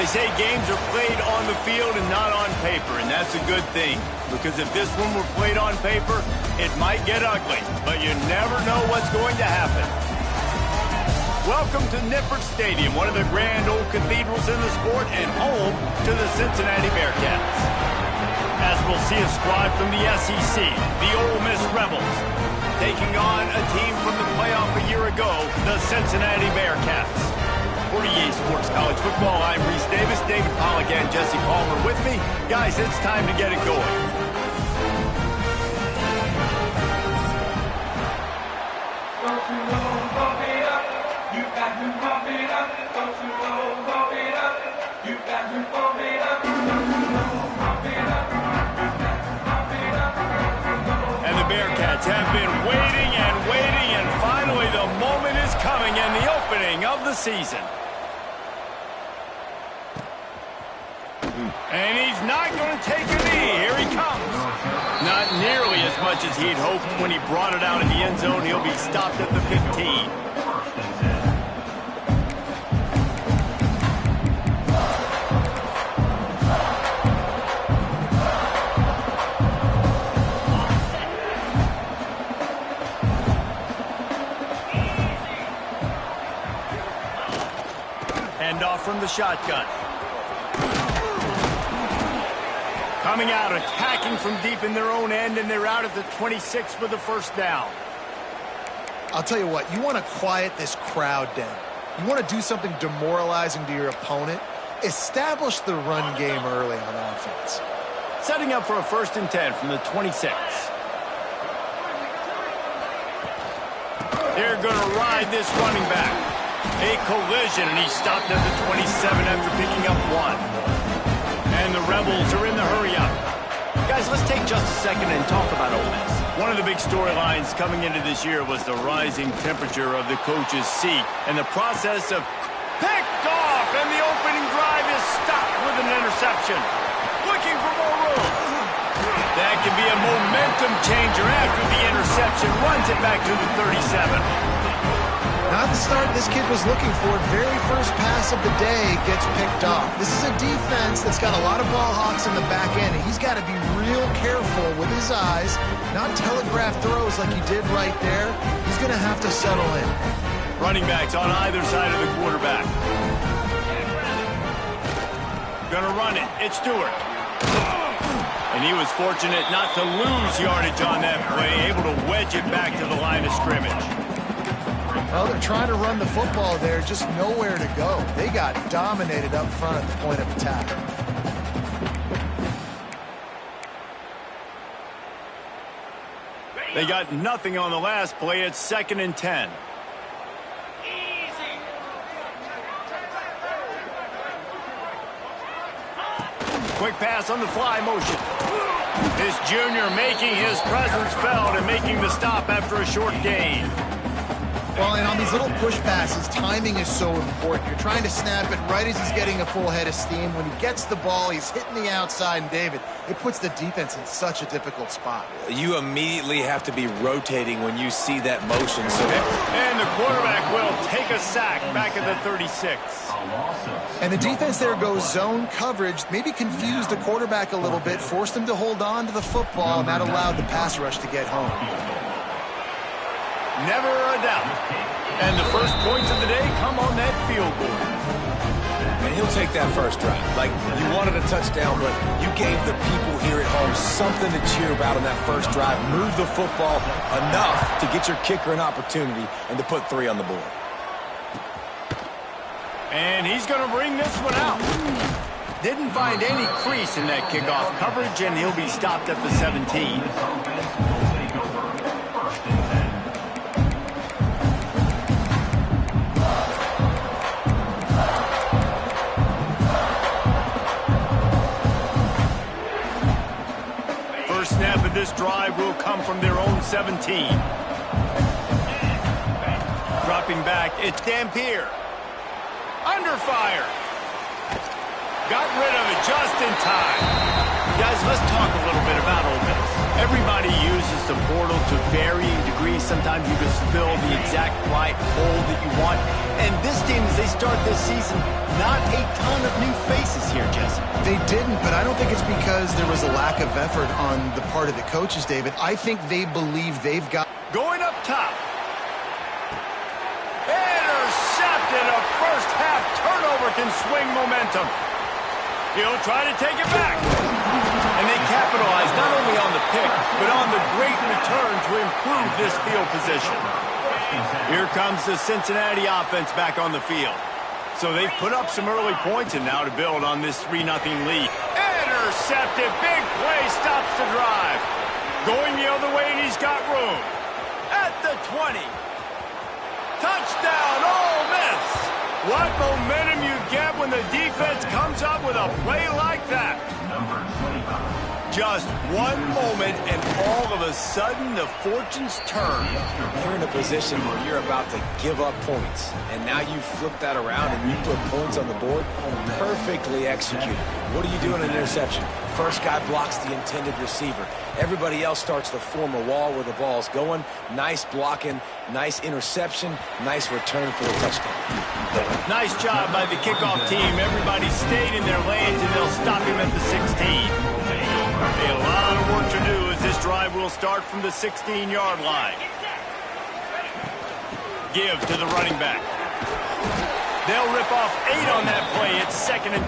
They say games are played on the field and not on paper, and that's a good thing. Because if this one were played on paper, it might get ugly, but you never know what's going to happen. Welcome to Nippert Stadium, one of the grand old cathedrals in the sport and home to the Cincinnati Bearcats. As we'll see a squad from the SEC, the Ole Miss Rebels, taking on a team from the playoff a year ago, the Cincinnati Bearcats. For EA Sports College Football, I'm Reese Davis, David Pollack, and Jesse Palmer with me. Guys, it's time to get it going. Don't you know, bump it up. You got to bump it up. Don't you know, bump it up. You got to bump it up. Don't you know, bump it up. You got to bump it up. And the Bearcats have been waiting, and finally the moment is coming in the opening of the season. And he's not going to take a knee. Here he comes. Not nearly as much as he'd hoped when he brought it out in the end zone. He'll be stopped at the 15. Hand off from the shotgun. Coming out, attacking from deep in their own end, and they're out at the 26 with the first down. I'll tell you what, you want to quiet this crowd down. You want to do something demoralizing to your opponent. Establish the run game early on offense. Setting up for a 1st and 10 from the 26. They're going to ride this running back. A collision, and he's stopped at the 27 after picking up 1. And the Rebels are in the hurry-up. Guys, let's take just a second and talk about Ole Miss. One of the big storylines coming into this year was the rising temperature of the coach's seat and the process of picked off, and the opening drive is stopped with an interception. Looking for more room. That could be a momentum changer after the interception. Runs it back to the 37. Not the start this kid was looking for. Very first pass of the day gets picked off. This is a defense that's got a lot of ball hawks in the back end, and he's got to be real careful with his eyes, not telegraph throws like he did right there. He's going to have to settle in. Running backs on either side of the quarterback. Gonna run it. It's Stewart. And he was fortunate not to lose yardage on that play, able to wedge it back to the line of scrimmage. Well, they're trying to run the football there, just nowhere to go. They got dominated up front at the point of attack. They got nothing on the last play. It's 2nd and 10. Quick pass on the fly motion. This junior making his presence felt and making the stop after a short gain. Well, and on these little push passes, timing is so important. You're trying to snap it right as he's getting a full head of steam. When he gets the ball, he's hitting the outside, and David, it puts the defense in such a difficult spot. You immediately have to be rotating when you see that motion. And the quarterback will take a sack back at the 36. And the defense there goes zone coverage, maybe confused the quarterback a little bit, forced him to hold on to the football, and that allowed the pass rush to get home. Never a doubt. And the first points of the day come on that field goal. And he'll take that first drive. Like, you wanted a touchdown, but you gave the people here at home something to cheer about on that first drive. Move the football enough to get your kicker an opportunity and to put 3 on the board. And he's going to bring this one out. Didn't find any crease in that kickoff coverage, and he'll be stopped at the 17. First snap of this drive will come from their own 17. Dropping back, it's Dampier. Under fire. Got rid of it just in time. Guys, let's talk a little bit about Ole Miss. Everybody uses the portal to varying degrees. Sometimes you just fill the exact right hole that you want. And this team, as they start this season, not a ton of new faces here, Jesse. They didn't, but I don't think it's because there was a lack of effort on the part of the coaches, David. I think they believe they've got... Going up top. Intercepted. A first half turnover can swing momentum. He'll try to take it back. And they capitalize not only on the pick, but on the great return to improve this field position. Here comes the Cincinnati offense back on the field. So they've put up some early points and now to build on this 3-0 lead. Intercepted. Big play stops the drive. Going the other way, and he's got room. At the 20. Touchdown, Ole Miss. What momentum you get when the defense comes up with a play like that. Just one moment, and all of a sudden, the fortunes turn. You're in a position where you're about to give up points, and now you flip that around and you put points on the board. Perfectly executed. What do you do in an interception? First guy blocks the intended receiver. Everybody else starts to form a wall where the ball's going. Nice blocking, nice interception, nice return for the touchdown. Nice job by the kickoff team. Everybody stayed in their lanes, and they'll stop him at the 16. A lot of work to do as this drive will start from the 16-yard line. Give to the running back. They'll rip off 8 on that play. It's 2nd and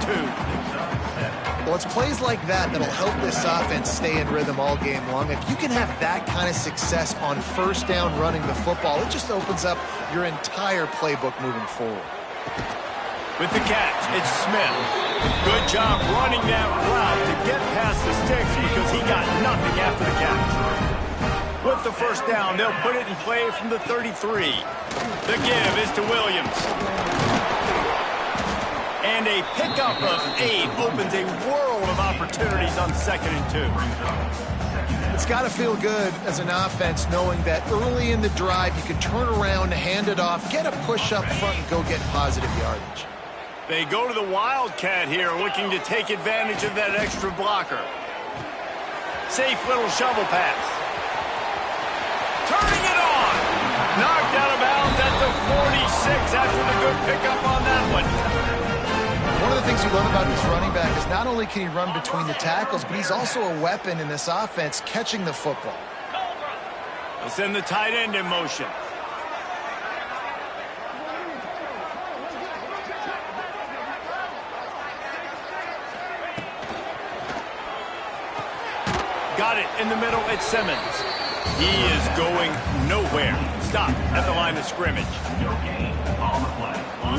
2. Well, it's plays like that that'll help this offense stay in rhythm all game long. If you can have that kind of success on first down running the football, it just opens up your entire playbook moving forward. With the catch, it's Smith. Good job running that route to get past the sticks because he got nothing after the catch. With the first down, they'll put it in play from the 33. The give is to Williams. And a pickup of 8 opens a world of opportunities on 2nd and 2. It's got to feel good as an offense knowing that early in the drive you can turn around, hand it off, get a push up front, and go get positive yardage. They go to the Wildcat here, looking to take advantage of that extra blocker. Safe little shovel pass. Turning it on. Knocked out of bounds at the 46 after the good pickup on that one. One of the things you love about this running back is not only can he run between the tackles, but he's also a weapon in this offense catching the football. They'll send the tight end in motion. Got it in the middle. It's Simmons. He is going nowhere. Stop at the line of scrimmage.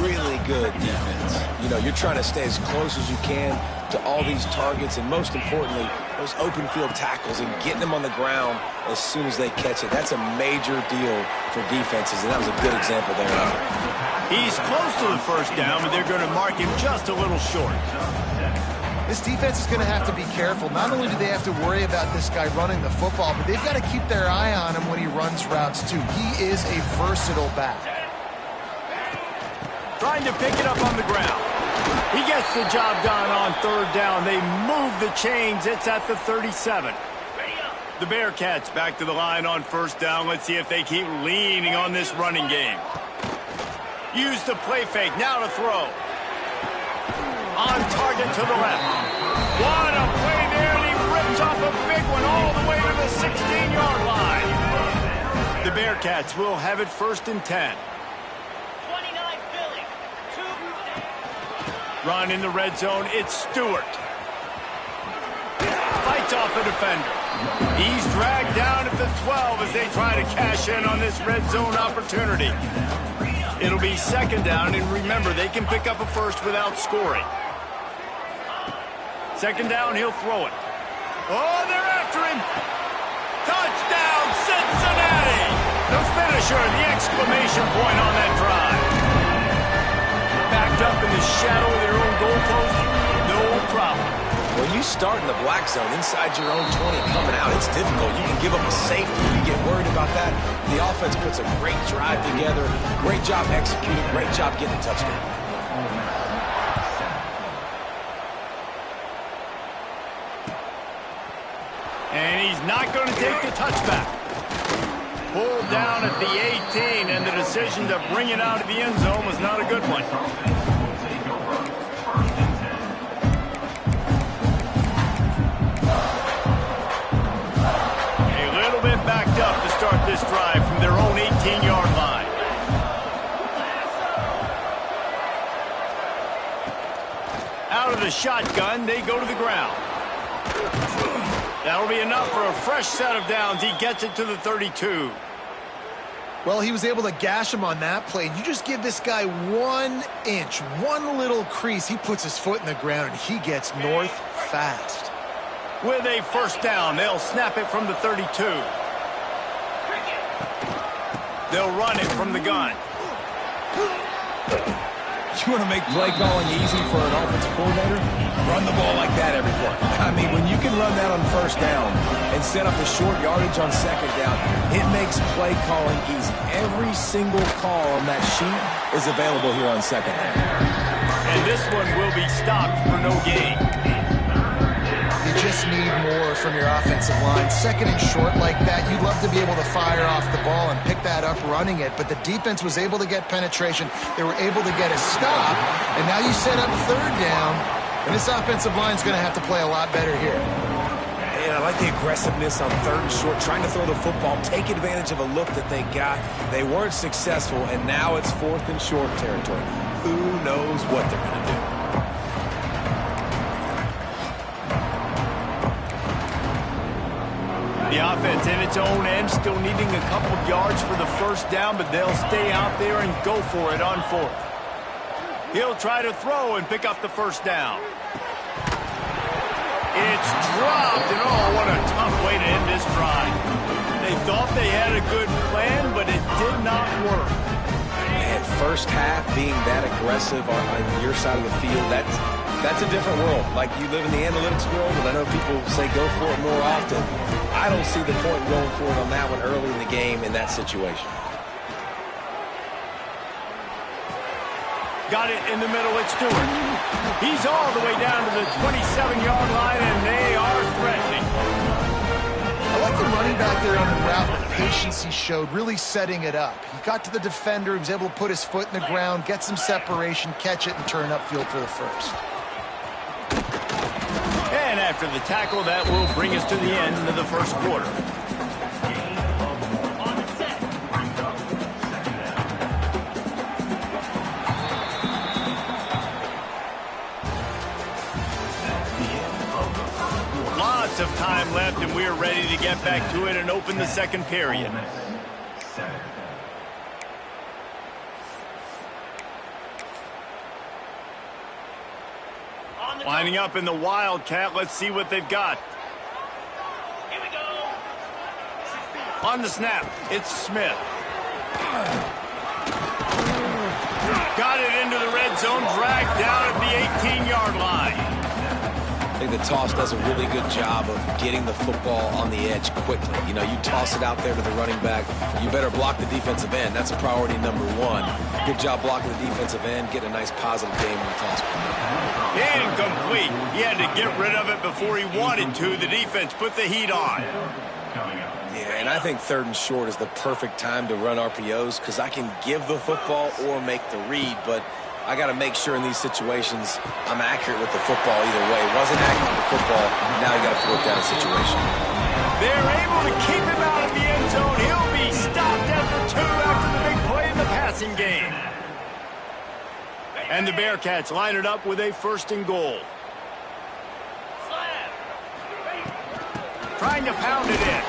Really good defense. You know, you're trying to stay as close as you can to all these targets, and most importantly, those open field tackles and getting them on the ground as soon as they catch it. That's a major deal for defenses, and that was a good example there of it. He's close to the first down, but they're going to mark him just a little short. This defense is going to have to be careful. Not only do they have to worry about this guy running the football, but they've got to keep their eye on him when he runs routes, too. He is a versatile back. Trying to pick it up on the ground. He gets the job done on 3rd down. They move the chains. It's at the 37. The Bearcats back to the line on 1st down. Let's see if they keep leaning on this running game. Use the play fake. Now to throw. On target to the left. What a play there, and he rips off a big one all the way to the 16-yard line. The Bearcats will have it 1st and 10. 29 Philly. 2. Run in the red zone. It's Stewart. Fights off a defender. He's dragged down at the 12 as they try to cash in on this red zone opportunity. It'll be 2nd down, and remember, they can pick up a first without scoring. 2nd down, he'll throw it. Oh, they're after him. Touchdown, Cincinnati! The finisher, the exclamation point on that drive. Backed up in the shadow of their own goalpost, no problem. When you start in the black zone inside your own 20 coming out, it's difficult. You can give up a safety. You get worried about that. The offense puts a great drive together. Great job executing. Great job getting a touchdown. And he's not going to take the touchback. Pulled down at the 18, and the decision to bring it out of the end zone was not a good one. A little bit backed up to start this drive from their own 18-yard line. Out of the shotgun, they go to the ground. That'll be enough for a fresh set of downs. He gets it to the 32. Well, he was able to gash him on that play. You just give this guy 1 inch, one little crease. He puts his foot in the ground, and he gets north fast. With a first down, they'll snap it from the 32. They'll run it from the gun. You want to make play calling easy for an offensive coordinator? Run the ball like that every play. I mean, when you can run that on first down and set up a short yardage on second down, it makes play calling easy. Every single call on that sheet is available here on second down. And this one will be stopped for no gain. You just need more from your offensive line. Second and short like that, you'd love to be able to fire off the ball and pick that up running it, but the defense was able to get penetration. They were able to get a stop, and now you set up third down, and this offensive line is going to have to play a lot better here. And I like the aggressiveness on third and short, trying to throw the football, take advantage of a look that they got. They weren't successful, and now it's fourth and short territory. Who knows what they're going to do? The offense in its own end, still needing a couple of yards for the first down, but they'll stay out there and go for it on fourth. He'll try to throw and pick up the first down. It's dropped, and oh, what a tough way to end this drive. They thought they had a good plan, but it did not work. Man, first half being that aggressive on your side of the field, that's a different world. Like, you live in the analytics world, and I know people say go for it more often. I don't see the point in going for it on that one early in the game in that situation. Got it in the middle, it's Stewart. He's all the way down to the 27-yard line, and they are threatening. I like the running back there on the route, the patience he showed, really setting it up. He got to the defender, he was able to put his foot in the ground, get some separation, catch it, and turn upfield for the first. And after the tackle, that will bring us to the end of the first quarter. Lots of time left, and we're ready to get back to it and open the second period. Lining up in the Wildcat. Let's see what they've got. Here we go. On the snap, it's Smith. Got it into the red zone, dragged down at the 18-yard line. I think the toss does a really good job of getting the football on the edge quickly. You know, you toss it out there to the running back, you better block the defensive end. That's priority number one. Good job blocking the defensive end, get a nice positive game in the toss. Incomplete. He had to get rid of it before he wanted to. The defense put the heat on. Yeah, and I think third and short is the perfect time to run RPOs because I can give the football or make the read, but I got to make sure in these situations I'm accurate with the football either way. Wasn't accurate with the football, now you got a fourth down situation. They're able to keep him out of the end zone. He'll be stopped at the 2 after the big play in the passing game. And the Bearcats line it up with a first and goal. Trying to pound it in.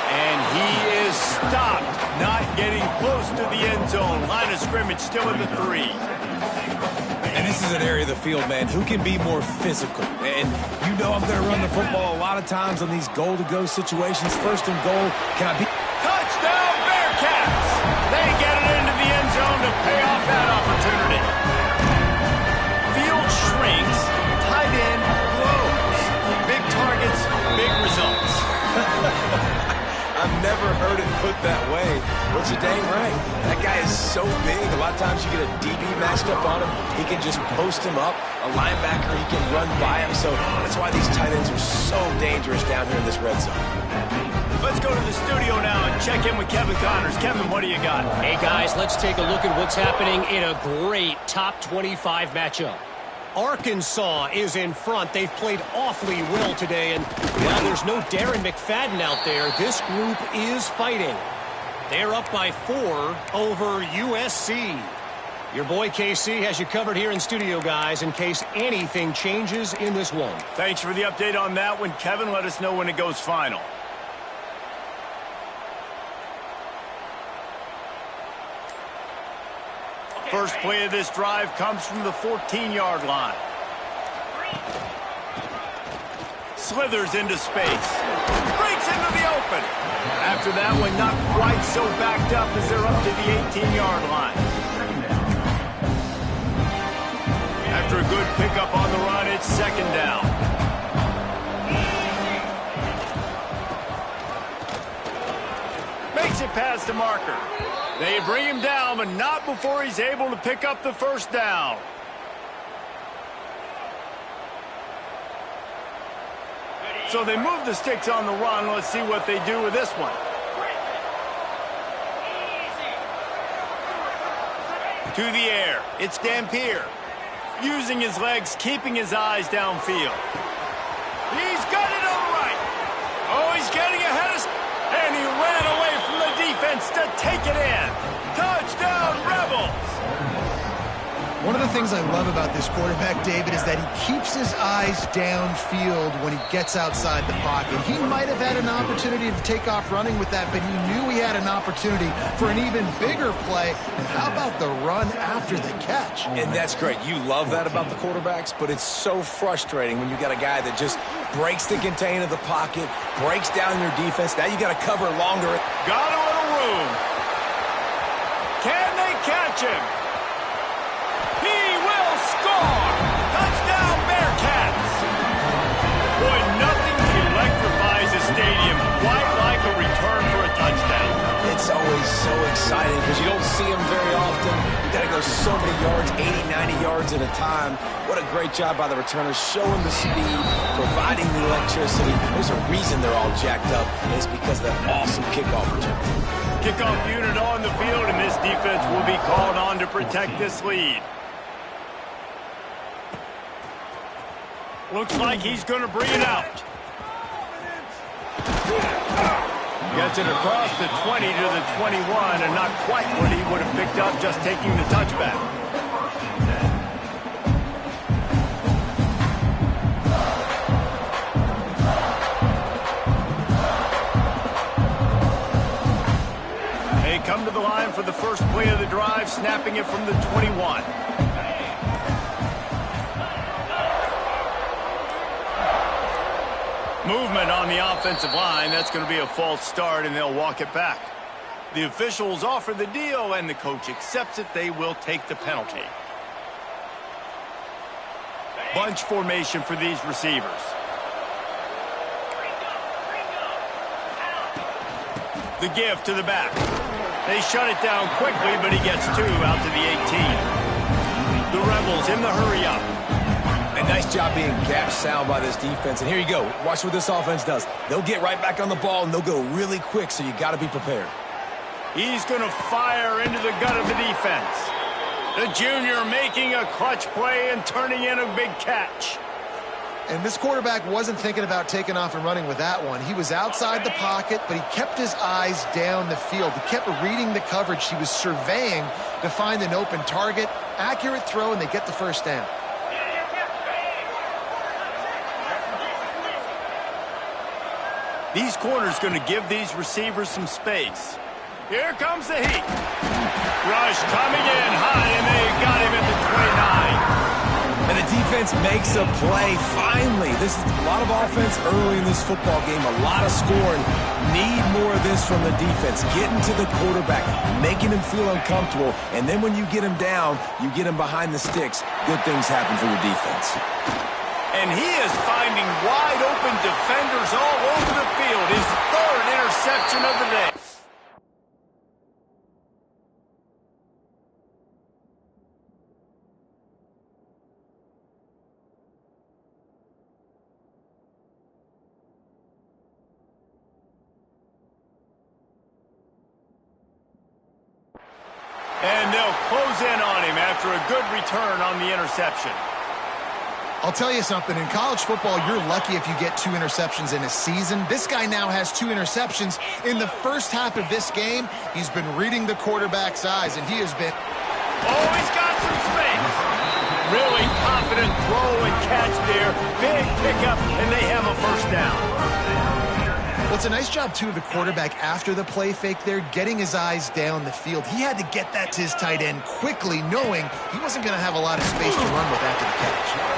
And he is stopped, not getting close to the end zone. Line of scrimmage still at the 3. And this is an area of the field, man, who can be more physical. And you know I'm going to run the football a lot of times on these goal-to-go situations. First and goal, can I be... Touchdown, Bearcats! They get it into the end zone to pay off that opportunity. Field shrinks, tight end grows. Big targets, big results. I'm never heard it put that way. But you're dang right. That guy is so big. A lot of times you get a DB matched up on him. He can just post him up. A linebacker, he can run by him. So that's why these tight ends are so dangerous down here in this red zone. Let's go to the studio now and check in with Kevin Connors. Kevin, what do you got? Hey, guys, let's take a look at what's happening in a great top 25 matchup. Arkansas is in front. They've played awfully well today, and while there's no Darren McFadden out there, this group is fighting. They're up by 4 over USC. Your boy KC has you covered here in studio, guys, in case anything changes in this one. Thanks for the update on that one, Kevin. Let us know when it goes final. First play of this drive comes from the 14-yard line. Slithers into space. Breaks into the open. After that one, not quite so backed up as they're up to the 18-yard line. After a good pickup on the run, it's second down. Makes it past the marker. They bring him down, but not before he's able to pick up the first down. So they move the sticks on the run. Let's see what they do with this one. To the air. It's Dampier. Using his legs, keeping his eyes downfield. He's got it all right. Oh, he's getting ahead of... And he ran away from the defense to take it in. Touchdown, Rebels! One of the things I love about this quarterback, David, is that he keeps his eyes downfield when he gets outside the pocket. He might have had an opportunity to take off running with that, but he knew he had an opportunity for an even bigger play. And how about the run after the catch? And that's great. You love that about the quarterbacks, but it's so frustrating when you got a guy that just breaks the contain of the pocket, breaks down your defense. Now you got to cover longer. Got a little room. Can they catch him? He will score! Touchdown, Bearcats! Boy, nothing electrifies a stadium quite like a return for a touchdown. It's always so exciting because you don't see them very often. You got to go so many yards, 80, 90 yards at a time. What a great job by the returners, showing the speed, providing the electricity. There's a reason they're all jacked up, and it's because of that awesome kickoff return. Kickoff unit on the field, and this defense will be called on to protect this lead. Looks like he's going to bring it out. Gets it across the 20 to the 21, and not quite what he would have picked up just taking the touchback. They come to the line for the first play of the drive, snapping it from the 21. Movement on the offensive line. That's going to be a false start, and they'll walk it back. The officials offer the deal, and the coach accepts it. They will take the penalty. Bunch formation for these receivers. The give to the back. They shut it down quickly, but he gets 2 out to the 18. The Rebels in the hurry-up. A nice job being gap sound by this defense. And here you go. Watch what this offense does. They'll get right back on the ball, and they'll go really quick, so you got to be prepared. He's going to fire into the gut of the defense. The junior making a clutch play and turning in a big catch. And this quarterback wasn't thinking about taking off and running with that one. He was outside the pocket, but he kept his eyes down the field. He kept reading the coverage. He was surveying to find an open target. Accurate throw, and they get the first down. These corners going to give these receivers some space. Here comes the heat. Rush coming in high, and they got him at the 29. And the defense makes a play. Finally, this is a lot of offense early in this football game, a lot of scoring. Need more of this from the defense. Getting to the quarterback, making him feel uncomfortable, and then when you get him down, you get him behind the sticks. Good things happen for your defense. And he is finding wide open defenders all over the field. His 3rd interception of the day. And they'll close in on him after a good return on the interception. I'll tell you something, in college football, you're lucky if you get 2 interceptions in a season. This guy now has 2 interceptions. In the first half of this game, he's been reading the quarterback's eyes, and he has been... Oh, he's got some space. Really confident throw and catch there. Big pickup, and they have a first down. Well, it's a nice job, too, of the quarterback after the play fake there, getting his eyes down the field. He had to get that to his tight end quickly, knowing he wasn't going to have a lot of space to run with after the catch.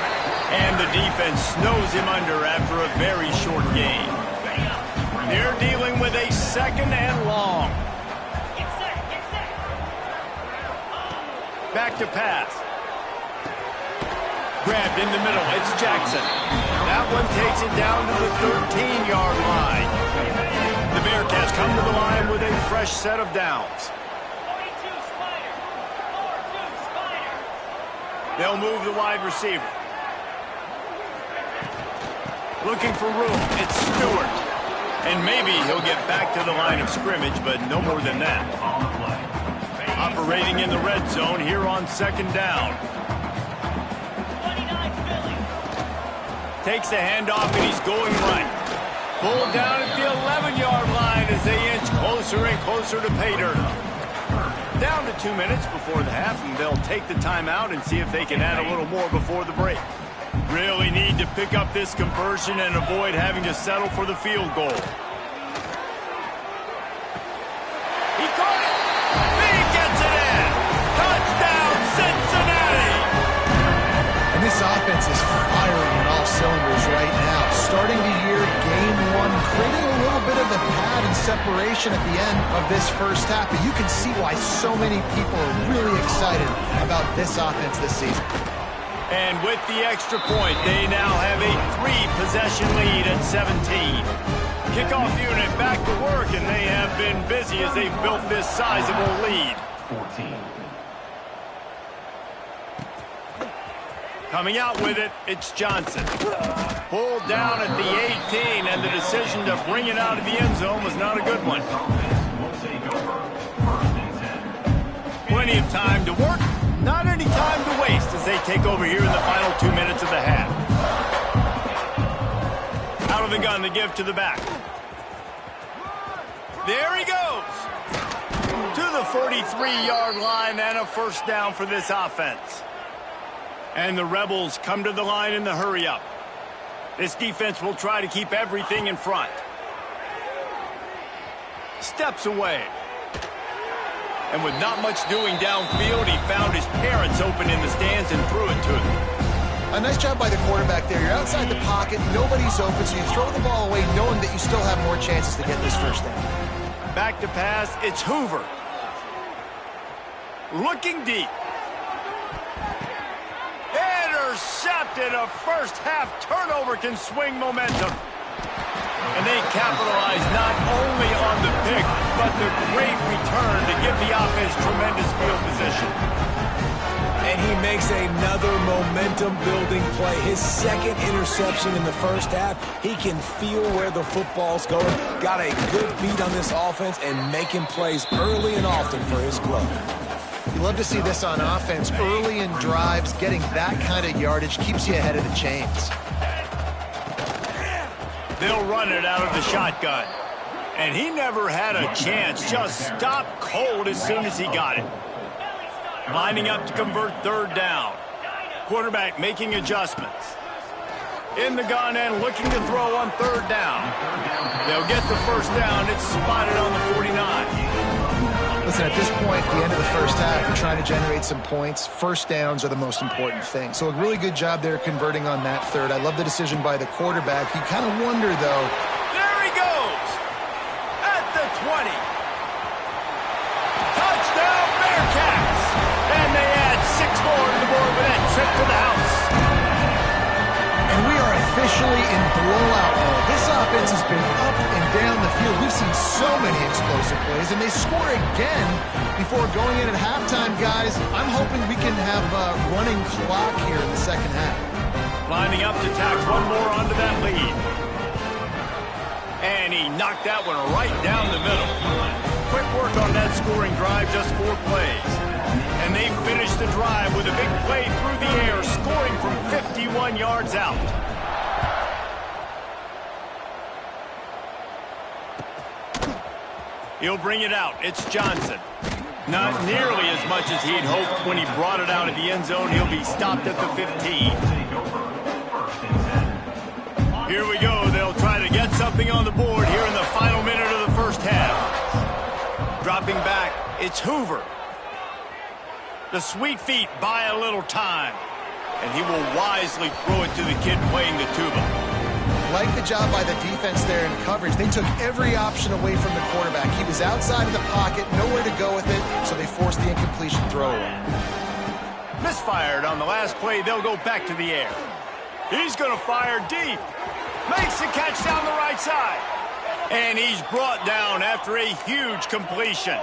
And the defense snows him under after a very short gain. They're dealing with a second and long. Back to pass. Grabbed in the middle. It's Jackson. That one takes it down to the 13-yard line. The Bearcats come to the line with a fresh set of downs. They'll move the wide receiver. Looking for room. It's Stewart. And maybe he'll get back to the line of scrimmage, but no more than that. Operating in the red zone here on second down. Takes the handoff, and he's going right. Pulled down at the 11-yard line as they inch closer and closer to pay dirt. Down to 2 minutes before the half, and they'll take the timeout and see if they can add a little more before the break. Really need to pick up this conversion and avoid having to settle for the field goal. He caught it! He gets it in! Touchdown, Cincinnati! And this offense is firing on all cylinders right now. Starting the year, game 1, creating a little bit of a pad and separation at the end of this first half. But you can see why so many people are really excited about this offense this season. And with the extra point, they now have a 3-possession lead at 17. Kickoff unit back to work, and they have been busy as they've built this sizable lead. 14. Coming out with it, it's Johnson. Pulled down at the 18, and the decision to bring it out of the end zone was not a good one. Plenty of time to work. Not any time to waste as they take over here in the final 2 minutes of the half. Out of the gun, the give to the back. There he goes. To the 43-yard line and a first down for this offense. And the Rebels come to the line in the hurry-up. This defense will try to keep everything in front. Steps away. And with not much doing downfield, he found his parents open in the stands and threw it to them. A nice job by the quarterback there. You're outside the pocket, nobody's open, so you throw the ball away knowing that you still have more chances to get this first down. Back to pass, it's Hoover. Looking deep. Intercepted. A first half turnover can swing momentum. And they capitalize not only on the pick, but the great return to give the offense tremendous field position. And he makes another momentum-building play. His second interception in the first half. He can feel where the football's going. Got a good beat on this offense and making plays early and often for his club. You love to see this on offense. Early in drives, getting that kind of yardage keeps you ahead of the chains. They'll run it out of the shotgun. And he never had a chance. Just stopped cold as soon as he got it. Lining up to convert third down. Quarterback making adjustments. In the gun and looking to throw on third down. They'll get the first down. It's spotted on the 49. Listen, at this point, the end of the first half, you're trying to generate some points. First downs are the most important thing. So a really good job there converting on that third. I love the decision by the quarterback. You kind of wonder, though. There he goes! At the 20. Touchdown, Bearcats! And they add 6 more to the board with that trip to the house. And we are officially in blowout mode. This offense has been up and down the field. We've seen so many explosive plays, and they score again before going in at halftime, guys. I'm hoping we can have a running clock here in the second half. Lining up to tack one more onto that lead. And he knocked that one right down the middle. Quick work on that scoring drive, just 4 plays. And they finish the drive with a big play through the air, scoring from 51 yards out. He'll bring it out. It's Johnson. Not nearly as much as he'd hoped when he brought it out of the end zone. He'll be stopped at the 15. Here we go. They'll try to get something on the board here in the final minute of the first half. Dropping back, it's Hoover. The sweet feet buy a little time. And he will wisely throw it to the kid playing the tuba. Like the job by the defense there in coverage. They took every option away from the quarterback. He was outside of the pocket, nowhere to go with it, so they forced the incompletion throw away. Misfired on the last play. They'll go back to the air. He's going to fire deep. Makes the catch down the right side. And he's brought down after a huge completion.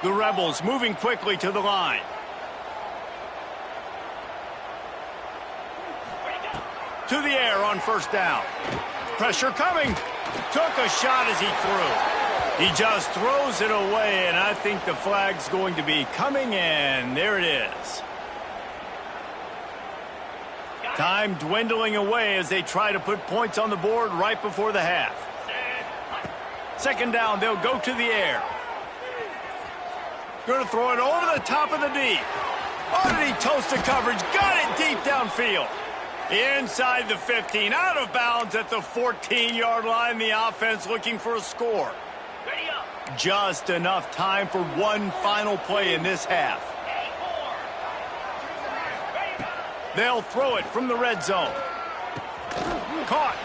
The Rebels moving quickly to the line. To the air on first down. Pressure coming. Took a shot as he threw. He just throws it away, and I think the flag's going to be coming in. There it is. Time dwindling away as they try to put points on the board right before the half. Second down, they'll go to the air. Going to throw it over the top of the D. Oh, did he toast the coverage? Got it deep downfield. Inside the 15, out of bounds at the 14-yard line. The offense looking for a score. Just enough time for one final play in this half. They'll throw it from the red zone. Caught.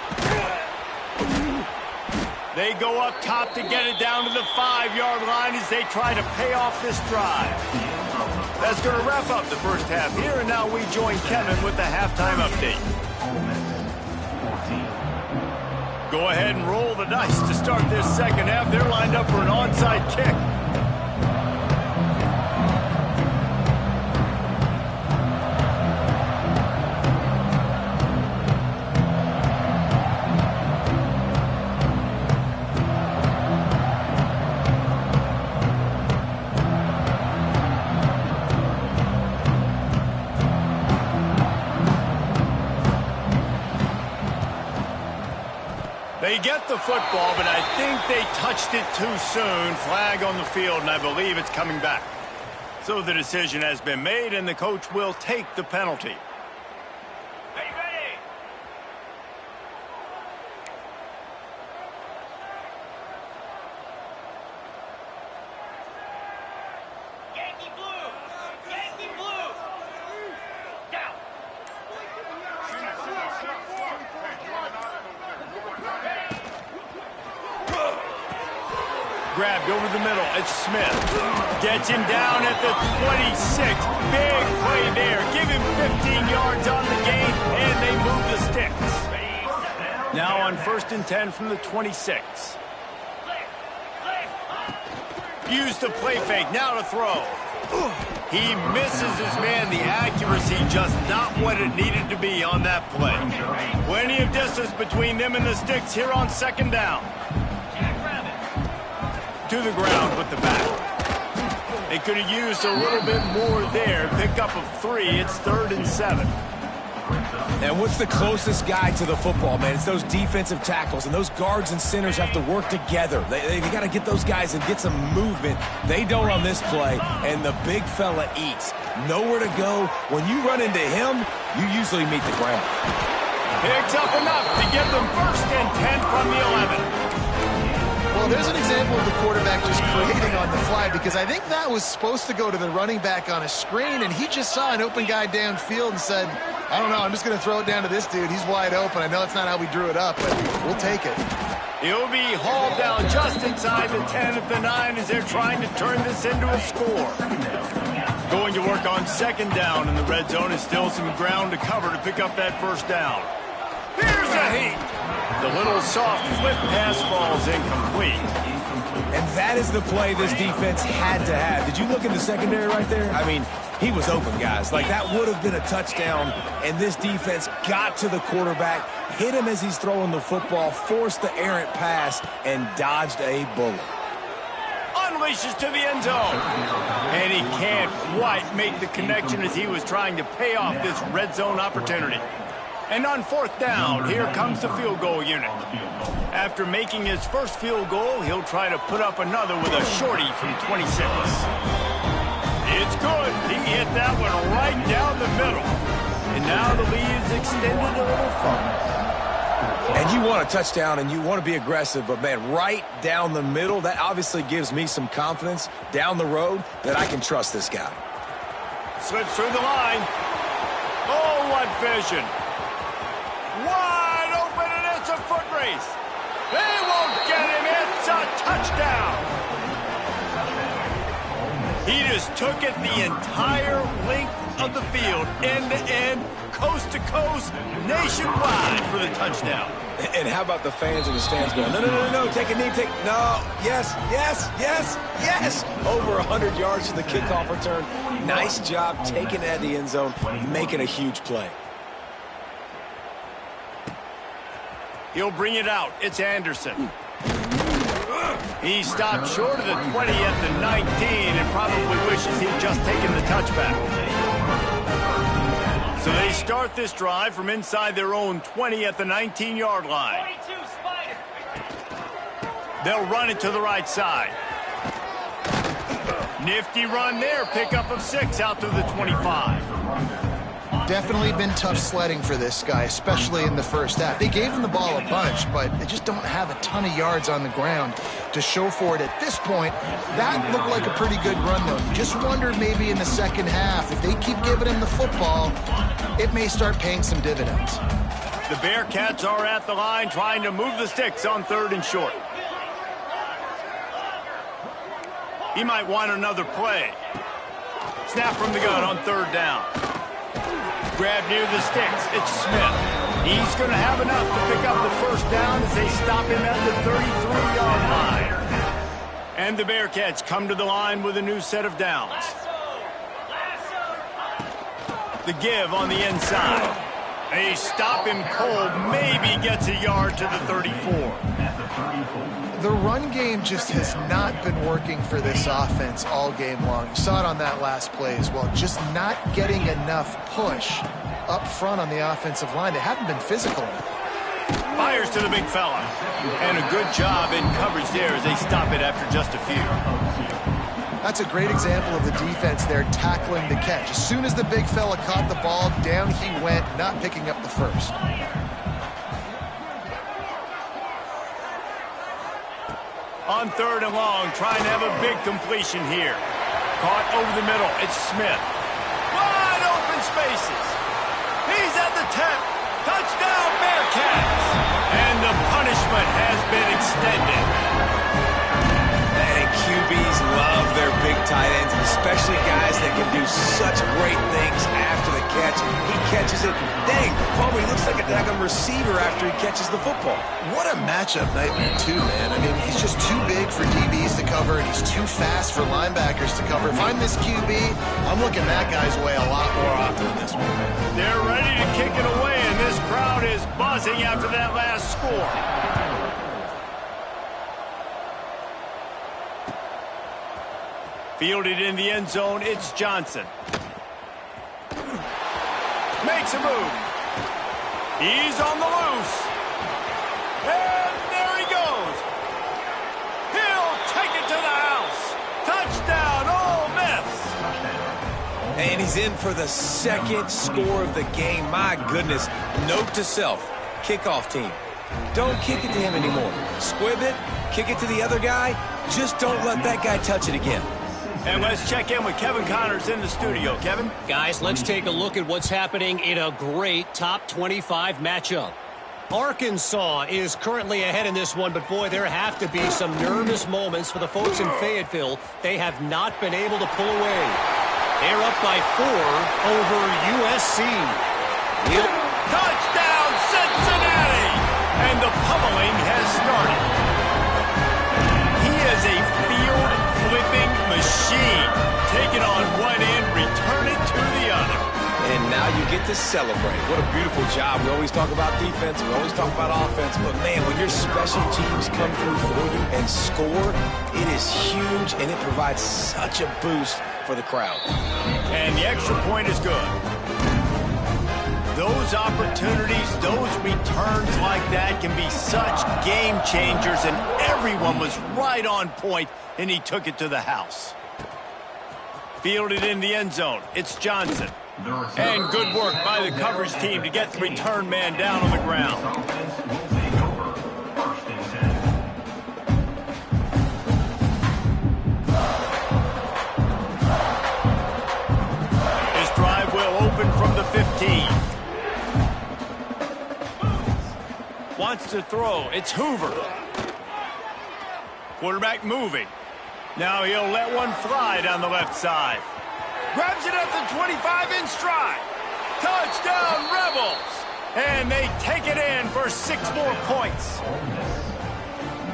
They go up top to get it down to the 5-yard line as they try to pay off this drive. That's going to wrap up the first half here, and now we join Kevin with the halftime update. Go ahead and roll the dice to start this second half. They're lined up for an onside kick. They get the football, but I think they touched it too soon. Flag on the field, and I believe it's coming back. So the decision has been made, and the coach will take the penalty. Grabbed over the middle. It's Smith. Gets him down at the 26. Big play there. Give him 15 yards on the gain, and they move the sticks. Now on 1st and 10 from the 26. Use the play fake. Now to throw. He misses his man. The accuracy just not what it needed to be on that play. Plenty of distance between them and the sticks here on 2nd down. To the ground with the back. They could have used a little bit more there. Pick up of 3. It's 3rd and 7. And what's the closest guy to the football, man? It's those defensive tackles, and those guards and centers have to work together. They got to get those guys and get some movement. They don't on this play, and the big fella eats. Nowhere to go. When you run into him, you usually meet the ground. Picks up enough to get them 1st and 10 from the 11. Well, there's an example of the quarterback just creating on the fly, because I think that was supposed to go to the running back on a screen, and he just saw an open guy downfield and said, I don't know, I'm just going to throw it down to this dude. He's wide open. I know it's not how we drew it up, but we'll take it. He'll be hauled down just inside the 10 at the 9 as they're trying to turn this into a score. Going to work on 2nd down in the red zone, is still some ground to cover to pick up that 1st down. Here's a heat. The little soft flip pass falls incomplete. And that is the play this defense had to have. Did you look in the secondary right there? I mean, he was open, guys. Like, that would have been a touchdown, and this defense got to the quarterback, hit him as he's throwing the football, forced the errant pass, and dodged a bullet. unleashes to the end zone. And he can't quite make the connection as he was trying to pay off this red zone opportunity. And on fourth down, here comes the field goal unit. After making his first field goal, he'll try to put up another with a shorty from 26. It's good. He hit that one right down the middle. And now the lead is extended a little further. And you want a touchdown and you want to be aggressive, but, man, right down the middle, that obviously gives me some confidence down the road that I can trust this guy. Slips through the line. Oh, what vision. Wide open, and it's a foot race. They won't get him. It's a touchdown. He just took it the entire length of the field, end to end, coast to coast, nationwide for the touchdown. And how about the fans in the stands going, no, no, no, no, take a knee, no, yes, yes, yes, yes. Over 100 yards to the kickoff return. Nice job taking it at the end zone, making a huge play. He'll bring it out. It's Anderson. He stopped short of the 20 at the 19 and probably wishes he'd just taken the touchback. So they start this drive from inside their own 20 at the 19-yard line. They'll run it to the right side. Nifty run there. Pickup of 6 out to the 25. Definitely been tough sledding for this guy, especially in the first half. They gave him the ball a bunch, but they just don't have a ton of yards on the ground to show for it at this point. That looked like a pretty good run, though. You just wonder maybe in the second half, if they keep giving him the football, it may start paying some dividends. The Bearcats are at the line trying to move the sticks on 3rd and short. He might want another play. Snap from the gun on 3rd down. Grab near the sticks. It's Smith. He's going to have enough to pick up the first down as they stop him at the 33-yard line. And the Bearcats come to the line with a new set of downs. The give on the inside. They stop him cold. Maybe gets a yard to the 34. The run game just has not been working for this offense all game long. You saw it on that last play as well. Just not getting enough push up front on the offensive line. They haven't been physical enough. Fires to the big fella. And a good job in coverage there as they stop it after just a few. That's a great example of the defense there tackling the catch. As soon as the big fella caught the ball, down he went, not picking up the first. On 3rd and long, trying to have a big completion here. Caught over the middle. It's Smith. Wide open spaces. He's at the 10. Touchdown, Bearcats. And the punishment has been extended. And QBs love their big tight ends, especially guys that can do such great things after the catch. He catches it. Dang, Palmer, he looks like a daggone receiver after he catches the football. What a matchup nightmare, too, man. I mean, he's just too big for DBs to cover, and he's too fast for linebackers to cover. If I'm this QB, I'm looking that guy's way a lot more often than this one. They're ready to kick it away, and this crowd is buzzing after that last score. Fielded in the end zone, it's Johnson. Makes a move. He's on the loose. And there he goes. He'll take it to the house. Touchdown, Ole Miss. And he's in for the second score of the game. My goodness. Note to self, kickoff team. Don't kick it to him anymore. Squib it, kick it to the other guy. Just don't let that guy touch it again. And let's check in with Kevin Connors in the studio. Kevin? Guys, let's take a look at what's happening in a great top 25 matchup. Arkansas is currently ahead in this one, but boy, there have to be some nervous moments for the folks in Fayetteville. They have not been able to pull away. They're up by 4 over USC. Touchdown, Cincinnati! And the pummeling has started. He is a field-flipping machine. Take it on one end, return it to the other. And now you get to celebrate. What a beautiful job. We always talk about defense, we always talk about offense, but man, when your special teams come through for you and score, it is huge, and it provides such a boost for the crowd. And the extra point is good. Those opportunities, those returns like that can be such game changers, and everyone was right on point, and he took it to the house. Fielded in the end zone. It's Johnson. And good work by the coverage team to get the return man down on the ground. His drive will open from the 15. Wants to throw. It's Hoover. Quarterback moving. Now he'll let one fly down the left side. Grabs it at the 25 in stride. Touchdown, Rebels! And they take it in for 6 more points.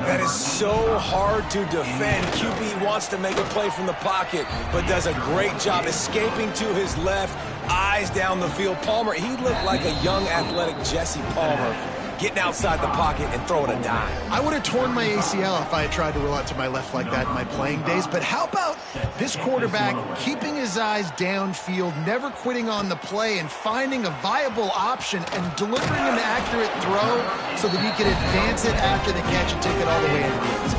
That is so hard to defend. QB wants to make a play from the pocket, but does a great job escaping to his left, eyes down the field. Palmer, he looked like a young athletic Jesse Palmer, getting outside the pocket and throwing a dime. I would have torn my ACL if I had tried to roll out to my left like that in my playing days, but how about this quarterback keeping his eyes downfield, never quitting on the play, and finding a viable option and delivering an accurate throw so that he could advance it after the catch and take it all the way into the end zone.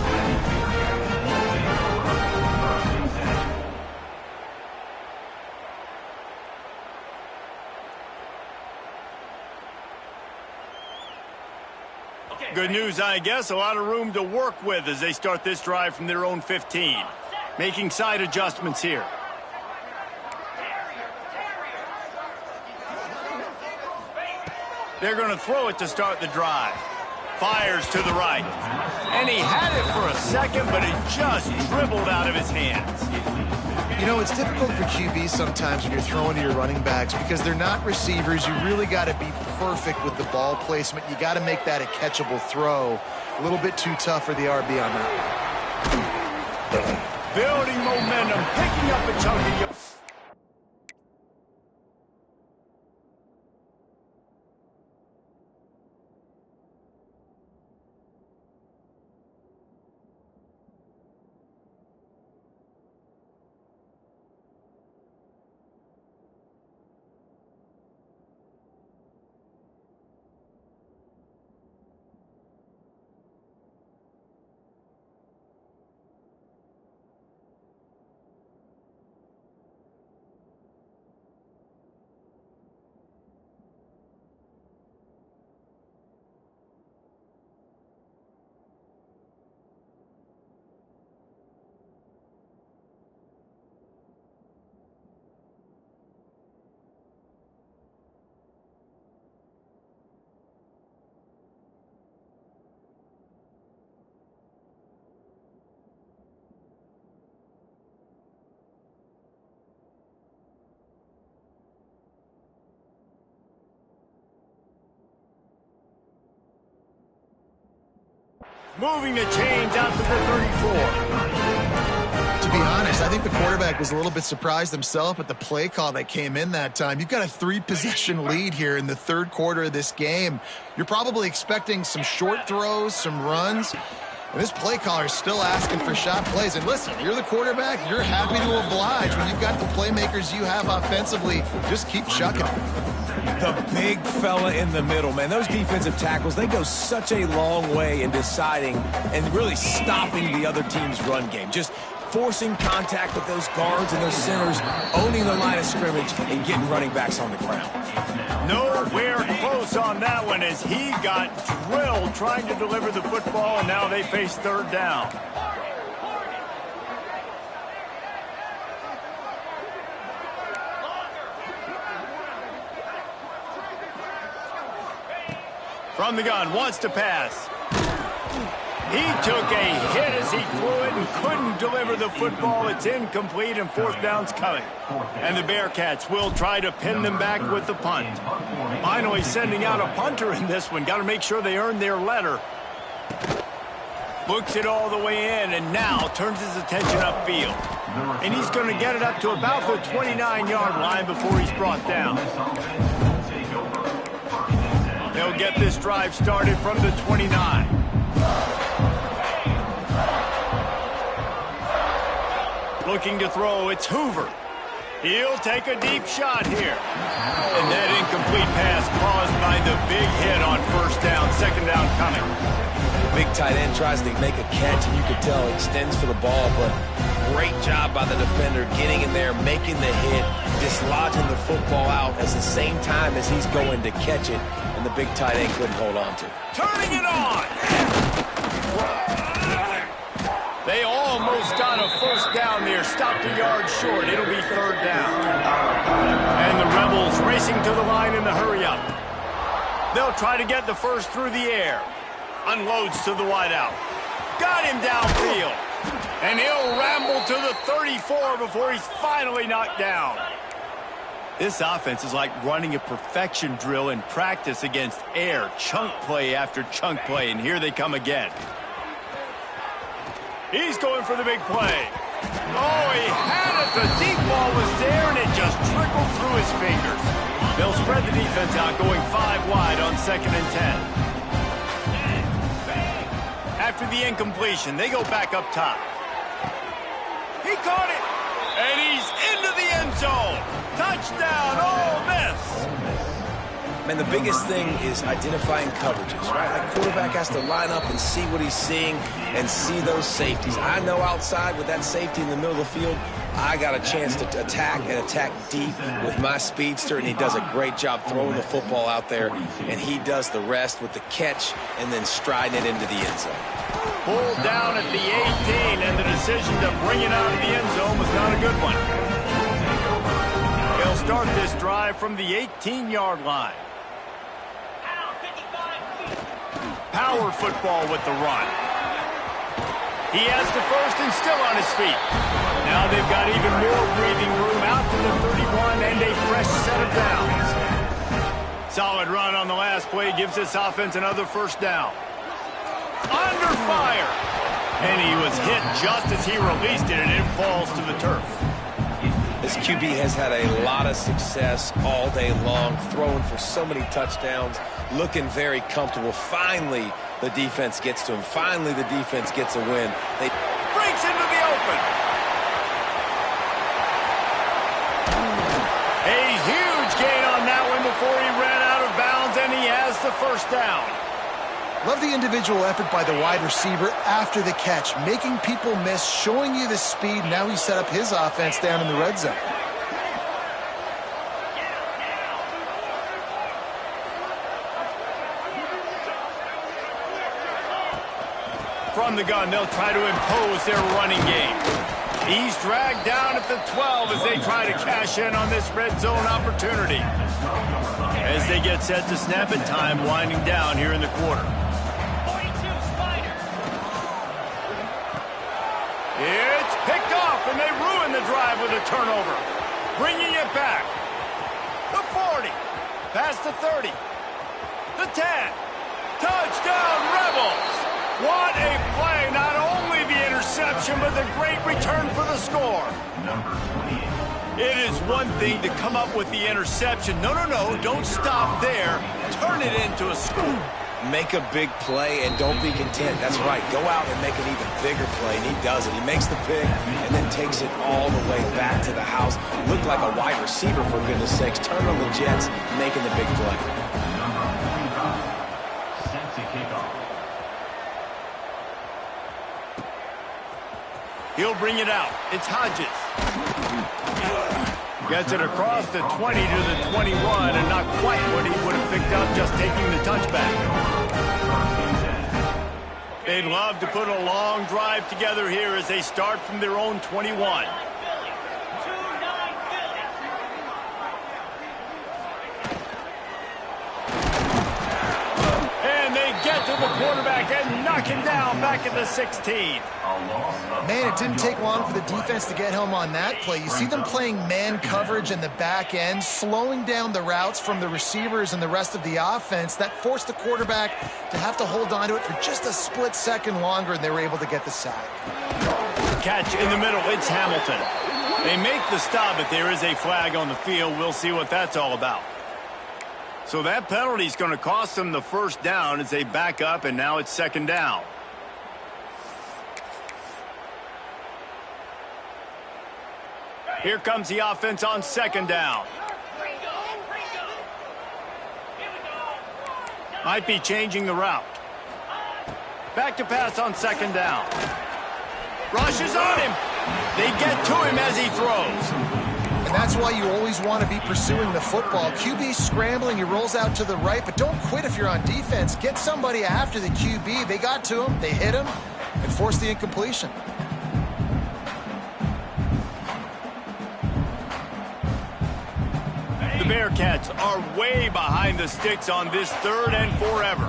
Good news, I guess. A lot of room to work with as they start this drive from their own 15. Making side adjustments here. They're going to throw it to start the drive. Fires to the right. And he had it for a second, but it just dribbled out of his hands. You know, it's difficult for QBs sometimes when you're throwing to your running backs because they're not receivers. You really got to be perfect with the ball placement. You got to make that a catchable throw. A little bit too tough for the RB on that one. Building momentum, picking up a chunk of yards. Moving the chains out to the 34. To be honest, I think the quarterback was a little bit surprised himself at the play call that came in that time. You've got a 3-possession lead here in the third quarter of this game. You're probably expecting some short throws, some runs. And this play caller is still asking for shot plays. And listen, you're the quarterback. You're happy to oblige. When you've got the playmakers you have offensively, just keep chucking them. The big fella in the middle, man. Those defensive tackles, they go such a long way in deciding and really stopping the other team's run game. Just forcing contact with those guards and those centers, owning the line of scrimmage, and getting running backs on the ground. Nowhere close on that one as he got drilled trying to deliver the football, and now they face third down. From the gun, wants to pass. He took a hit as he threw it and couldn't deliver the football. It's incomplete and fourth down's coming. And the Bearcats will try to pin them back with the punt. Finally sending out a punter in this one. Got to make sure they earn their letter. Books it all the way in and now turns his attention upfield. And he's going to get it up to about the 29-yard line before he's brought down. they'll get this drive started from the 29. Looking to throw, it's Hoover. He'll take a deep shot here. And that incomplete pass caused by the big hit on first down, second down coming. Big tight end tries to make a catch, and you can tell he extends for the ball, but great job by the defender getting in there, making the hit, dislodging the football out at the same time as he's going to catch it, and the big tight end couldn't hold on to. Turning it on! They almost got a first down there, stopped a yard short. It'll be third down. And the Rebels racing to the line in the hurry-up. They'll try to get the first through the air. Unloads to the wideout. Got him downfield. And he'll ramble to the 34 before he's finally knocked down. This offense is like running a perfection drill in practice against air. Chunk play after chunk play, and here they come again. He's going for the big play. Oh, he had it. The deep ball was there, and it just trickled through his fingers. They'll spread the defense out, going 5 wide on 2nd and 10. After the incompletion, they go back up top. He caught it, and he's into the end zone. Touchdown, Ole Miss. Man, the biggest thing is identifying coverages, right? Like, quarterback has to line up and see what he's seeing and see those safeties. I know outside with that safety in the middle of the field, I got a chance to attack and attack deep with my speedster, and he does a great job throwing the football out there, and he does the rest with the catch and then striding it into the end zone. Pulled down at the 18, and the decision to bring it out of the end zone was not a good one. They'll start this drive from the 18-yard line. Power football with the run. He has the first and still on his feet. Now they've got even more breathing room out to the 31 and a fresh set of downs. Solid run on the last play gives this offense another first down. Under fire. And he was hit just as he released it, and it falls to the turf. This QB has had a lot of success all day long, throwing for so many touchdowns, looking very comfortable. Finally, the defense gets to him. Finally, the defense gets a win. They breaks into the open. A huge gain on that one before he ran out of bounds, and he has the first down. Love the individual effort by the wide receiver after the catch, making people miss, showing you the speed. Now he set up his offense down in the red zone. From the gun, they'll try to impose their running game. He's dragged down at the 12 as they try to cash in on this red zone opportunity. As they get set to snap it, time winding down here in the quarter. It's picked off, and they ruin the drive with a turnover. Bringing it back. The 40. Past the 30. The 10. Touchdown, Rebels. What a play. Not only the interception, but the great return for the score. It is one thing to come up with the interception. No, don't stop there. Turn it into a score. make a big play and don't be content. That's right. Go out and make an even bigger play, and he does it. He makes the pick and then takes it all the way back to the house. Looked like a wide receiver, for goodness sakes. Turn on the Jets, making the big play. He'll bring it out. It's Hodges. Gets it across the 20 to the 21, and not quite what he would have picked up just taking the touchback. They'd love to put a long drive together here as they start from their own 21. And they get to the quarterback and knock him down back at the 16. Man, it didn't take long for the defense to get home on that play. You see them playing man coverage in the back end, slowing down the routes from the receivers and the rest of the offense. That forced the quarterback to have to hold on to it for just a split second longer, and they were able to get the sack. Catch in the middle, it's Hamilton. They make the stop, but there is a flag on the field. We'll see what that's all about. So that penalty is going to cost them the first down as they back up, and now it's second down. Here comes the offense on second down. Might be changing the route. Back to pass on second down. Rushes on him. They get to him as he throws. And that's why you always want to be pursuing the football. QB scrambling, he rolls out to the right, but don't quit if you're on defense. Get somebody after the QB. They got to him, they hit him, and forced the incompletion. The Bearcats are way behind the sticks on this third and forever.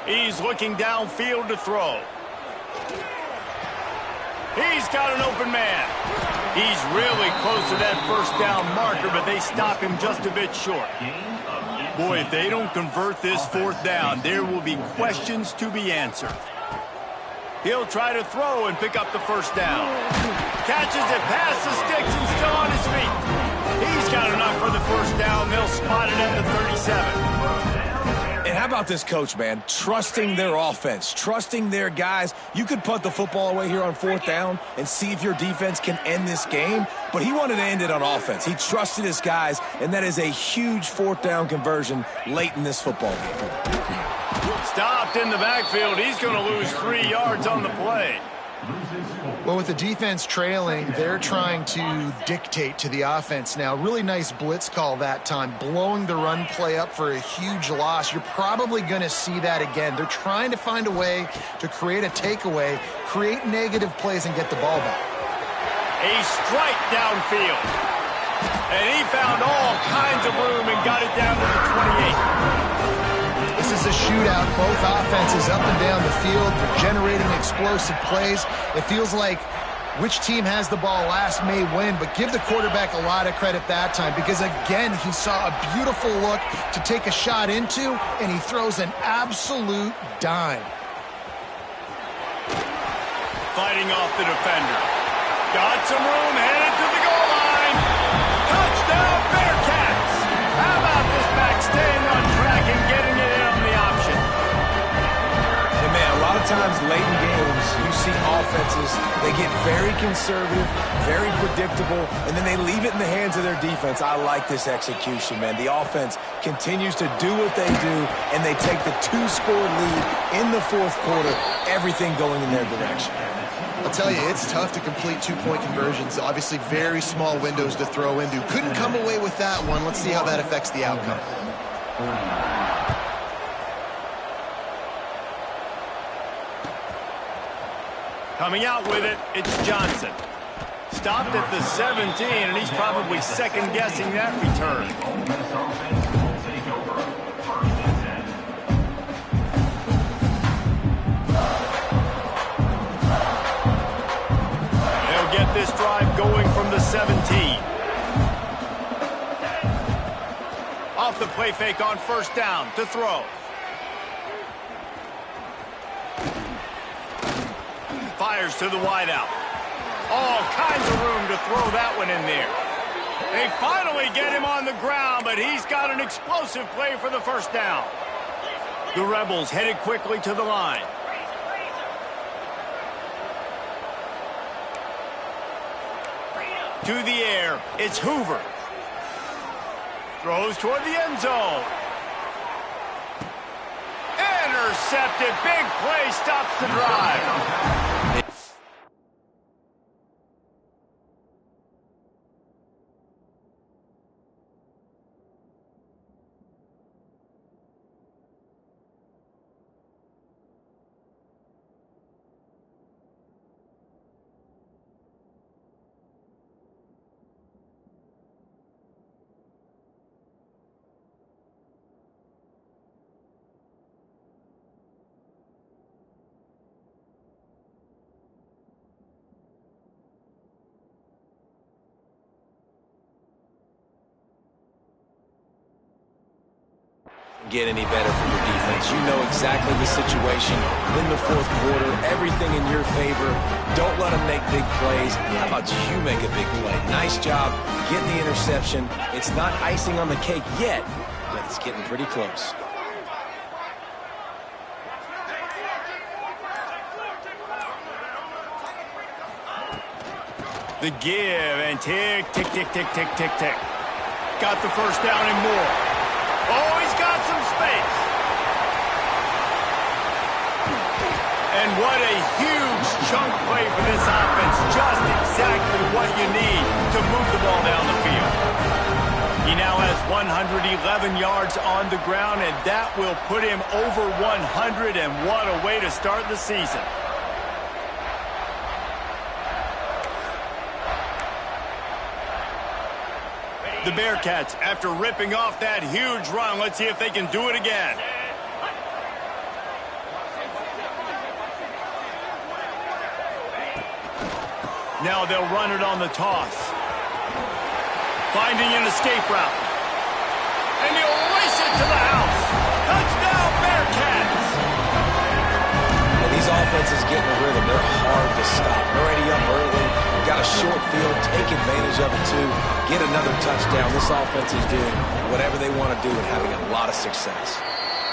He's looking downfield to throw. He's got an open man. He's really close to that first down marker, but they stop him just a bit short. Boy, if they don't convert this fourth down, there will be questions to be answered. He'll try to throw and pick up the first down. Catches it past the sticks and still on his feet. He's got enough for the first down. They'll spot it at the 37. And how about this coach, man? Trusting their offense, trusting their guys. You could punt the football away here on fourth down and see if your defense can end this game, but he wanted to end it on offense. He trusted his guys, and that is a huge fourth down conversion late in this football game. Stopped in the backfield. He's going to lose 3 yards on the play. Well, with the defense trailing, they're trying to dictate to the offense now. Really nice blitz call that time, blowing the run play up for a huge loss. You're probably going to see that again. They're trying to find a way to create a takeaway, create negative plays, and get the ball back. A strike downfield. And he found all kinds of room and got it down to the 28. This is a shootout. Both offenses up and down the field. They're generating explosive plays. It feels like which team has the ball last may win, but give the quarterback a lot of credit that time because, again, he saw a beautiful look to take a shot into, and he throws an absolute dime. Fighting off the defender. Got some room, headed to the goal line. Touchdown, Bearcats! How about this back staying on track and getting it in on the option? And man, a lot of times late in games, you see offenses, they get very conservative, very predictable, and then they leave it in the hands of their defense. I like this execution, man. The offense continues to do what they do, and they take the 2-score lead in the fourth quarter, everything going in their direction. I'll tell you, it's tough to complete two-point conversions. Obviously, very small windows to throw into. Couldn't come away with that one. Let's see how that affects the outcome. Coming out with it, it's Johnson. Stopped at the 17, and he's probably second-guessing that return. Get this drive going from the 17. Off the play fake on first down to throw. Fires to the wideout. All kinds of room to throw that one in there. They finally get him on the ground, but he's got an explosive play for the first down. The Rebels headed quickly to the line. To the air, it's Hoover. Throws toward the end zone. Intercepted, big play, stops the drive. get any better for your defense. You know exactly the situation in the fourth quarter, everything in your favor. Don't let them make big plays. How about you make a big play? Nice job getting the interception. It's not icing on the cake yet, but it's getting pretty close. The give and tick, tick, tick, tick, tick, tick, tick. Got the first down and more. Oh, he's got some space. And what a huge chunk play for this offense. Just exactly what you need to move the ball down the field. He now has 111 yards on the ground, and that will put him over 100, and what a way to start the season. The Bearcats, after ripping off that huge run, let's see if they can do it again. Now they'll run it on the toss. Finding an escape route. And he'll race it to the house. Touchdown, Bearcats! And these offenses getting a rhythm. They're hard to stop. Already up early. Got a short field. Take advantage of it, too. Get another touchdown. This offense is doing whatever they want to do and having a lot of success.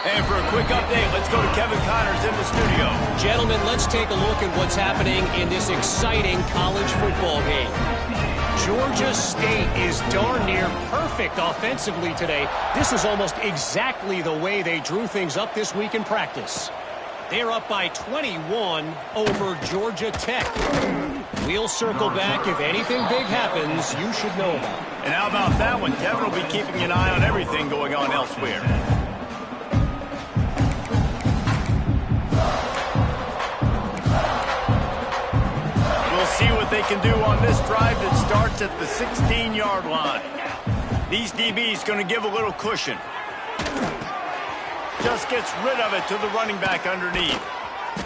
And for a quick update, let's go to Kevin Connors in the studio. Gentlemen, let's take a look at what's happening in this exciting college football game. Georgia State is darn near perfect offensively today. This is almost exactly the way they drew things up this week in practice. They're up by 21 over Georgia Tech. We'll circle back. If anything big happens, you should know about it. And how about that one? Kevin will be keeping an eye on everything going on elsewhere. We'll see what they can do on this drive that starts at the 16-yard line. These DBs going to give a little cushion. Just gets rid of it to the running back underneath.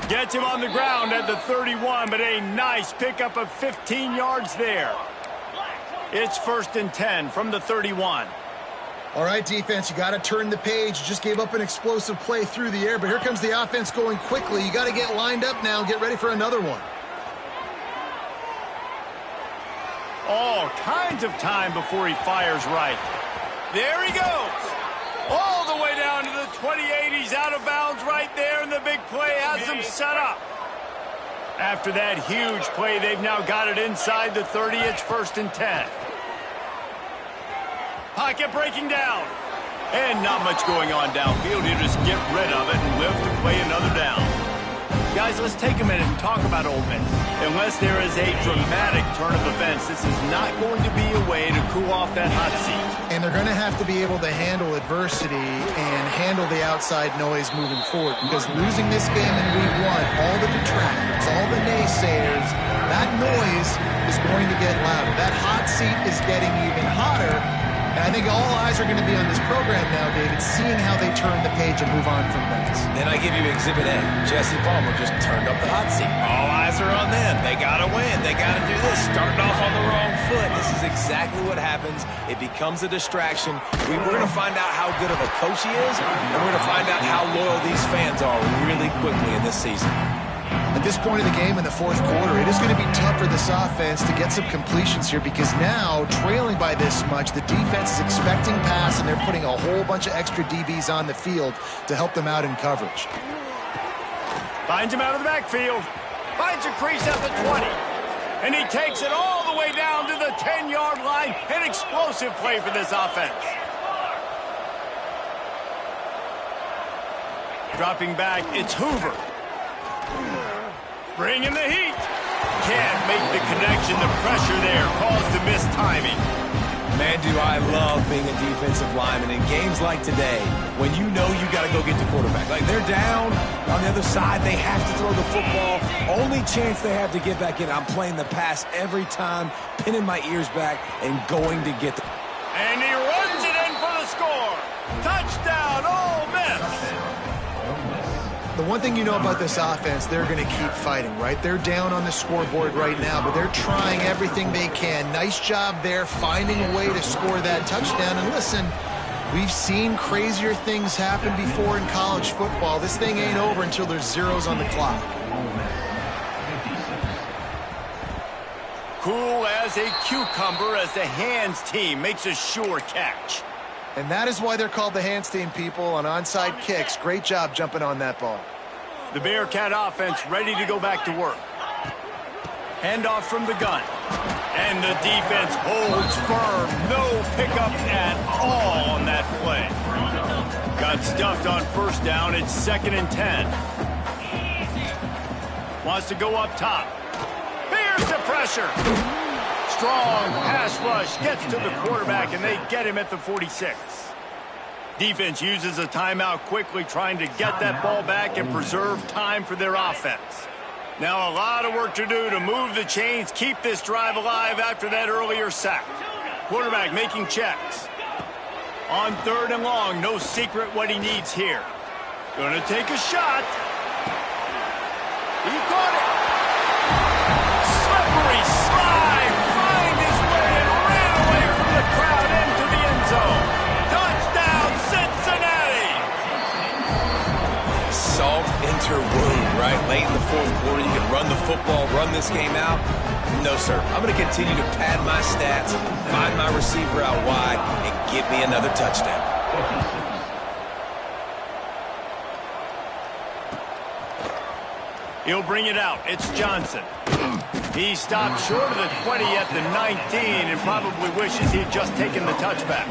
Gets him on the ground at the 31, but a nice pickup of 15 yards there. It's 1st and 10 from the 31. All right, defense, you got to turn the page. You just gave up an explosive play through the air, but here comes the offense going quickly. You got to get lined up now and get ready for another one. All kinds of time before he fires right. There he goes. All the way down to the 28. He's out of bounds right there, and the big play has him set up. After that huge play, they've now got it inside the 30. It's 1st and 10. Pocket breaking down. And not much going on downfield. You just get rid of it and live to play another down. Guys, let's take a minute and talk about Ole Miss. Unless there is a dramatic turn of events, this is not going to be a way to cool off that hot seat. And they're going to have to be able to handle adversity and handle the outside noise moving forward, because losing this game in week 1, all the detractors, all the naysayers, that noise is going to get louder. That hot seat is getting even hotter. And I think all eyes are going to be on this program now, David, seeing how they turn the page and move on from this. Then I give you Exhibit A. Jesse Palmer just turned up the hot seat. All eyes are on them. They got to win. They got to do this. Starting off on the wrong foot. This is exactly what happens. It becomes a distraction. We're going to find out how good of a coach he is, and we're going to find out how loyal these fans are really quickly in this season. At this point of the game in the fourth quarter, it is going to be tough for this offense to get some completions here, because now, trailing by this much, the defense is expecting pass, and they're putting a whole bunch of extra DBs on the field to help them out in coverage. Finds him out of the backfield. Finds a crease at the 20. And he takes it all the way down to the 10-yard line. An explosive play for this offense. Dropping back, it's Hoover. Bringing the heat. Can't make the connection. The pressure there caused the missed timing. Man, do I love being a defensive lineman in games like today when you know you got to go get the quarterback. Like, they're down on the other side. They have to throw the football. Only chance they have to get back in. I'm playing the pass every time, pinning my ears back and going to get the... And he runs it in for the score. Touchdown, Ole Miss. The one thing you know about this offense, they're going to keep fighting, right? They're down on the scoreboard right now, but they're trying everything they can. Nice job there, finding a way to score that touchdown. And listen, We've seen crazier things happen before in college football. This thing ain't over until there's zeros on the clock. Cool as a cucumber as the hands team makes a sure catch. And that is why they're called the hands team, people, on onside kicks. Great job jumping on that ball. The Bearcat offense ready to go back to work. Handoff from the gun. And the defense holds firm. No pickup at all on that play. Got stuffed on first down. It's 2nd and 10. Wants to go up top. Here's the pressure. Strong pass rush gets to the quarterback, and they get him at the 46. Defense uses a timeout quickly, trying to get that ball back and preserve time for their offense. Now a lot of work to do to move the chains, keep this drive alive after that earlier sack. Quarterback making checks. On 3rd and long, no secret what he needs here. Gonna take a shot. He caught it. Slippery slide, find his way and ran away from the crowd into the end zone. Touchdown, Cincinnati! Salt into wound, right? Late in the 4th quarter, you can run the football, run this game out. No, sir. I'm going to continue to pad my stats, find my receiver out wide, and give me another touchdown. He'll bring it out. It's Johnson. He stopped short of the 20 at the 19 and probably wishes he'd just taken the touchback.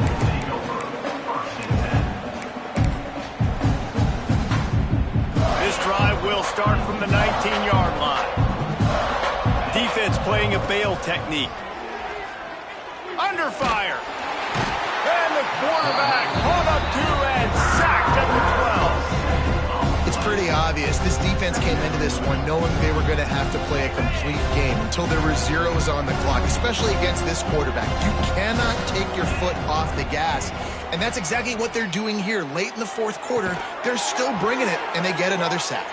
This drive will start from the 19-yard line. Defense playing a bail technique. Under fire. And the quarterback caught up to and sacked at the 12. It's pretty obvious. This defense came into this one knowing they were going to have to play a complete game until there were zeros on the clock, especially against this quarterback. You cannot take your foot off the gas. And that's exactly what they're doing here. Late in the 4th quarter, they're still bringing it, and they get another sack.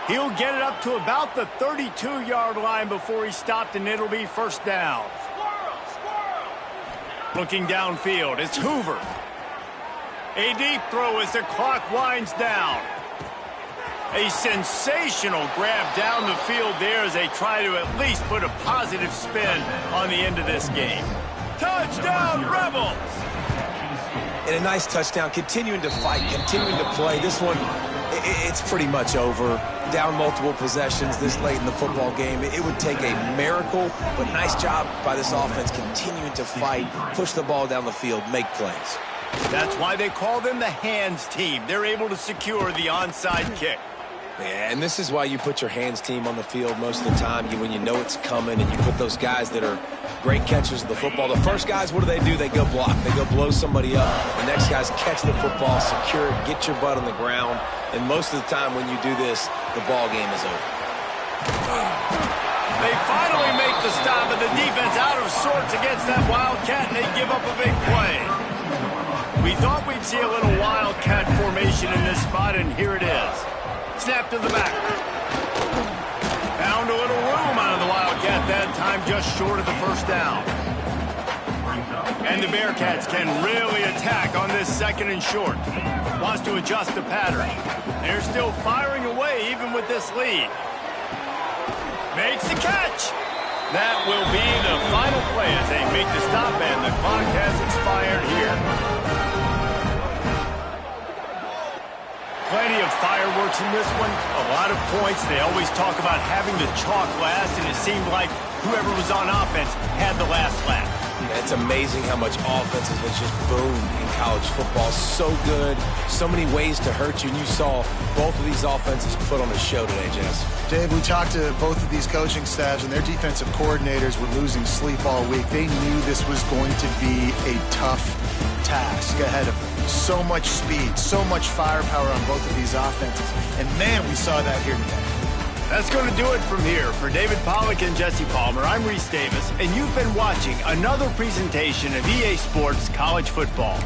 He'll get it up to about the 32-yard line before he stopped, and it'll be 1st down. Looking downfield, it's Hoover. A deep throw as the clock winds down. A sensational grab down the field there as they try to at least put a positive spin on the end of this game. Touchdown, Rebels! And a nice touchdown, continuing to fight, continuing to play. This one, it's pretty much over. Down multiple possessions this late in the football game. It would take a miracle, but nice job by this offense continuing to fight, push the ball down the field, make plays. That's why they call them the hands team. They're able to secure the onside kick. Yeah, and this is why you put your hands team on the field most of the time when you know it's coming, and you put those guys that are great catchers of the football. The first guys, what do? They go block. They go blow somebody up. The next guys catch the football, secure it, get your butt on the ground. And most of the time when you do this, the ball game is over. They finally make the stop, and the defense out of sorts against that Wildcat, and they give up a big play. We thought we'd see a little Wildcat formation in this spot, and here it is. Snap to the back. Found a little room out of the Wildcat that time, just short of the 1st down. And the Bearcats can really attack on this 2nd and short. Wants to adjust the pattern. They're still firing away even with this lead. Makes the catch. That will be the final play as they make the stop, and the clock has expired here. Plenty of fireworks in this one, a lot of points. They always talk about having the chalk last, and it seemed like whoever was on offense had the last laugh. It's amazing how much offense has just boomed in college football. So good, so many ways to hurt you, and you saw both of these offenses put on a show today, Jess. Dave, we talked to both of these coaching staffs, and their defensive coordinators were losing sleep all week. They knew this was going to be a tough task ahead of them. So much speed, so much firepower on both of these offenses. And, man, we saw that here today. That's going to do it from here. For David Pollack and Jesse Palmer, I'm Reese Davis, and you've been watching another presentation of EA Sports College Football.